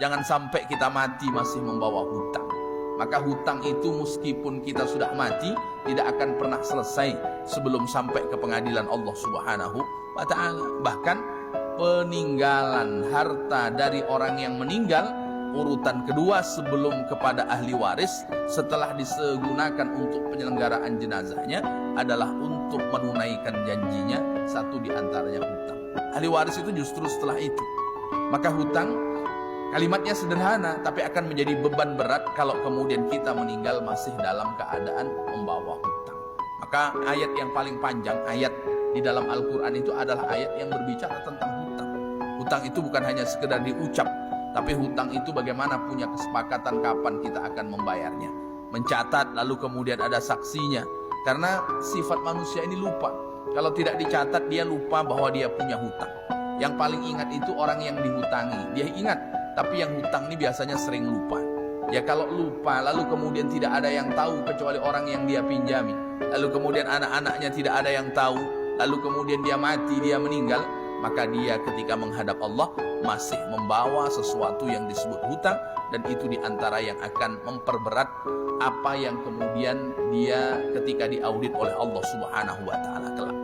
Jangan sampai kita mati masih membawa hutang. Maka hutang itu meskipun kita sudah mati tidak akan pernah selesai sebelum sampai ke pengadilan Allah Subhanahu wa ta'ala. Bahkan peninggalan harta dari orang yang meninggal urutan kedua sebelum kepada ahli waris setelah digunakan untuk penyelenggaraan jenazahnya adalah untuk menunaikan janjinya, satu di antaranya hutang. Ahli waris itu justru setelah itu. Maka hutang kalimatnya sederhana tapi akan menjadi beban berat kalau kemudian kita meninggal masih dalam keadaan membawa hutang. Maka ayat yang paling panjang, ayat di dalam Al-Quran itu adalah ayat yang berbicara tentang hutang. Hutang itu bukan hanya sekedar diucap, tapi hutang itu bagaimana punya kesepakatan kapan kita akan membayarnya. Mencatat lalu kemudian ada saksinya. Karena sifat manusia ini lupa. Kalau tidak dicatat dia lupa bahwa dia punya hutang. Yang paling ingat itu orang yang dihutangi. Dia ingat, tapi yang hutang ini biasanya sering lupa. Ya kalau lupa lalu kemudian tidak ada yang tahu kecuali orang yang dia pinjami. Lalu kemudian anak-anaknya tidak ada yang tahu. Lalu kemudian dia mati, dia meninggal. Maka dia ketika menghadap Allah masih membawa sesuatu yang disebut hutang. Dan itu diantara yang akan memperberat apa yang kemudian dia ketika diaudit oleh Allah Subhanahu wa ta'ala kelak.